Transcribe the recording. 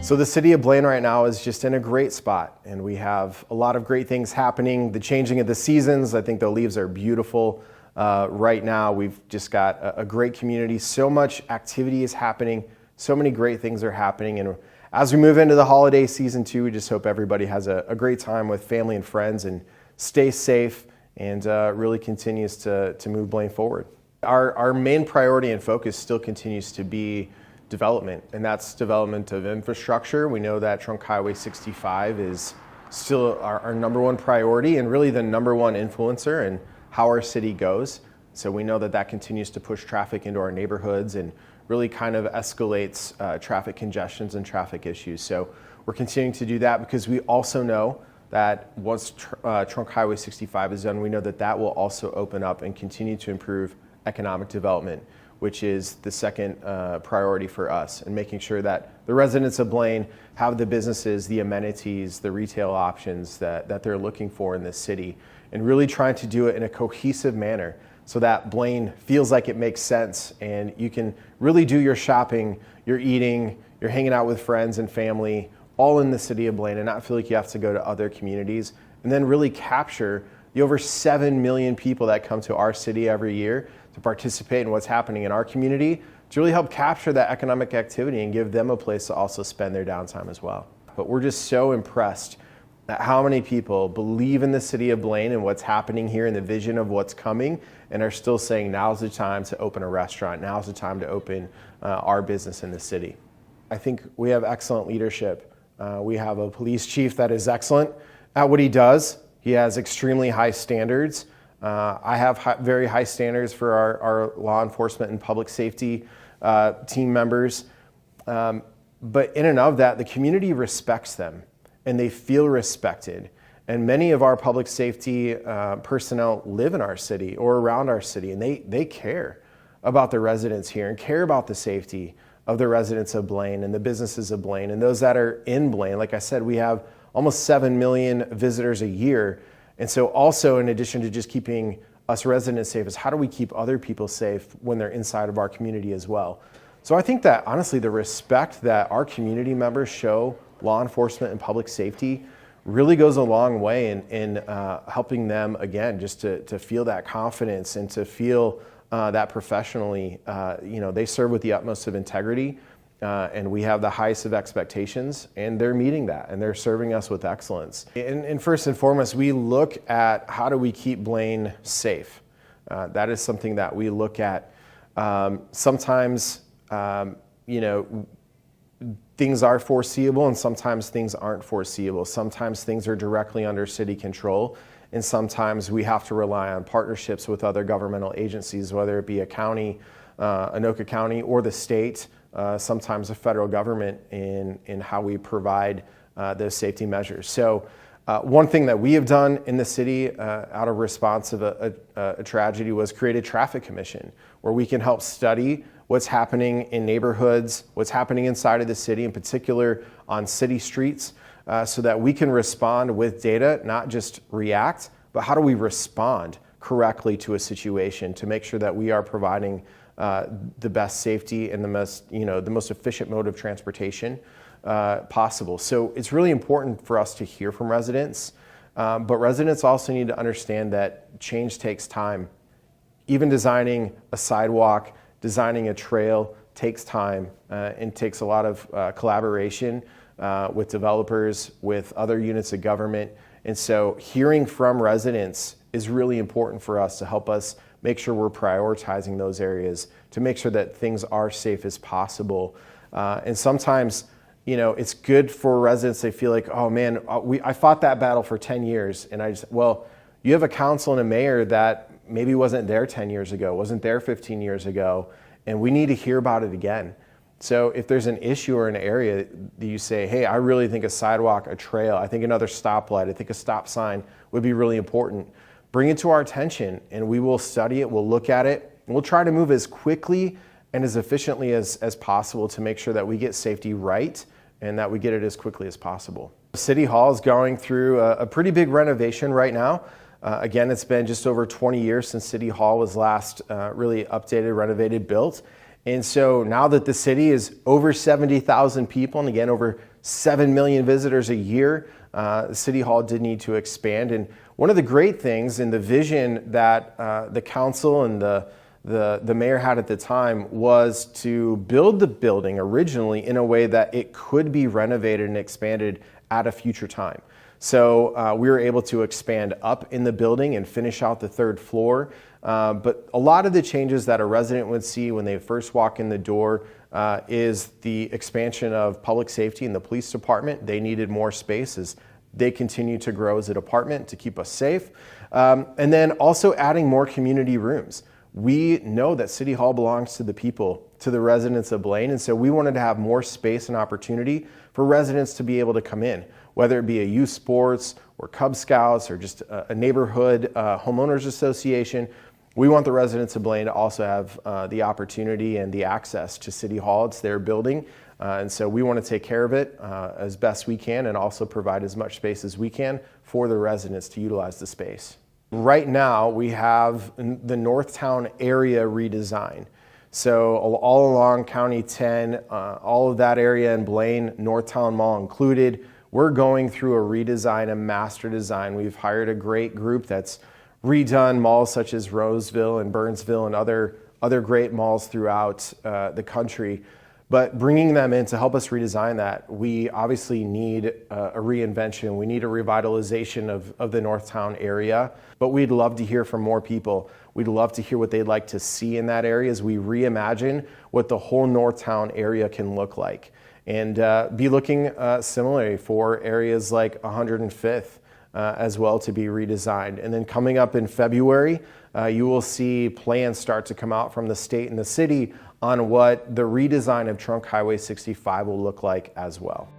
So the city of Blaine right now is just in a great spot, and we have a lot of great things happening. The changing of the seasons, I think the leaves are beautiful. Right now, we've just got a great community. So much activity is happening. So many great things are happening. And as we move into the holiday season too, we just hope everybody has a great time with family and friends and stay safe and really continues to move Blaine forward. Our main priority and focus still continues to be development, and that's development of infrastructure. We know that Trunk Highway 65 is still our number one priority and really the number one influencer in how our city goes. So we know that that continues to push traffic into our neighborhoods and really kind of escalates traffic congestions and traffic issues. So we're continuing to do that because we also know that once Trunk Highway 65 is done, we know that that will also open up and continue to improve economic development, which is the second priority for us, and making sure that the residents of Blaine have the businesses, the amenities, the retail options that they're looking for in this city, and really trying to do it in a cohesive manner so that Blaine feels like it makes sense and you can really do your shopping, your eating, you're hanging out with friends and family, all in the city of Blaine, and not feel like you have to go to other communities, and then really capture the over 7 million people that come to our city every year to participate in what's happening in our community, to really help capture that economic activity and give them a place to also spend their downtime as well. But we're just so impressed at how many people believe in the city of Blaine and what's happening here and the vision of what's coming, and are still saying now's the time to open a restaurant, now's the time to open our business in the city. I think we have excellent leadership. We have a police chief that is excellent at what he does. He has extremely high standards. I have very high standards for our law enforcement and public safety team members. But in and of that, the community respects them and they feel respected. And many of our public safety personnel live in our city or around our city, and they care about the residents here and care about the safety of the residents of Blaine and the businesses of Blaine and those that are in Blaine. Like I said, we have almost 7 million visitors a year. And so also, in addition to just keeping us residents safe, is how do we keep other people safe when they're inside of our community as well? So I think that honestly, the respect that our community members show law enforcement and public safety really goes a long way in helping them, again, just to feel that confidence and to feel that professionally, they serve with the utmost of integrity. And we have the highest of expectations, and they're meeting that, and they're serving us with excellence. And first and foremost, we look at how do we keep Blaine safe. That is something that we look at. Sometimes, things are foreseeable, and sometimes things aren't foreseeable. Sometimes things are directly under city control, and sometimes we have to rely on partnerships with other governmental agencies, whether it be a county, Anoka County, or the state. Sometimes the federal government in how we provide those safety measures. So one thing that we have done in the city out of response of a tragedy was create a traffic commission where we can help study what's happening in neighborhoods, what's happening inside of the city, in particular on city streets, so that we can respond with data, not just react, but how do we respond correctly to a situation to make sure that we are providing the best safety and the most efficient mode of transportation possible. So it's really important for us to hear from residents, but residents also need to understand that change takes time. Even designing a sidewalk, designing a trail takes time and takes a lot of collaboration with developers, with other units of government. And so hearing from residents is really important for us to help us make sure we're prioritizing those areas to make sure that things are safe as possible. And sometimes, it's good for residents. They feel like, oh man, I fought that battle for 10 years. And you have a council and a mayor that maybe wasn't there 10 years ago, wasn't there 15 years ago, and we need to hear about it again. So if there's an issue or an area that you say, hey, I really think a sidewalk, a trail, I think another stoplight, I think a stop sign would be really important, bring it to our attention and we will study it, we'll look at it, and we'll try to move as quickly and as efficiently as possible to make sure that we get safety right and that we get it as quickly as possible. City Hall is going through a pretty big renovation right now. Again, it's been just over 20 years since City Hall was last really updated, renovated, built. And so now that the city is over 70,000 people, and again, over 7 million visitors a year, City Hall did need to expand. And one of the great things in the vision that the council and the mayor had at the time was to build the building originally in a way that it could be renovated and expanded at a future time. So we were able to expand up in the building and finish out the third floor. But a lot of the changes that a resident would see when they first walk in the door is the expansion of public safety in the police department. They needed more space as they continue to grow as a department to keep us safe. And then also adding more community rooms. We know that City Hall belongs to the people, to the residents of Blaine, and so we wanted to have more space and opportunity for residents to be able to come in, whether it be a youth sports or Cub Scouts or just a neighborhood homeowners association. We want the residents of Blaine to also have the opportunity and the access to City Hall. It's their building, and so we want to take care of it as best we can and also provide as much space as we can for the residents to utilize the space. Right now, we have the Northtown area redesign. So all along County 10, all of that area in Blaine, Northtown Mall included, we're going through a redesign, a master design. We've hired a great group that's redone malls such as Roseville and Burnsville and other great malls throughout the country. But bringing them in to help us redesign that, we obviously need a reinvention. We need a revitalization of the Northtown area. But we'd love to hear from more people. We'd love to hear what they'd like to see in that area as we reimagine what the whole Northtown area can look like. And be looking similarly for areas like 105th as well to be redesigned. And then coming up in February, you will see plans start to come out from the state and the city on what the redesign of Trunk Highway 65 will look like as well.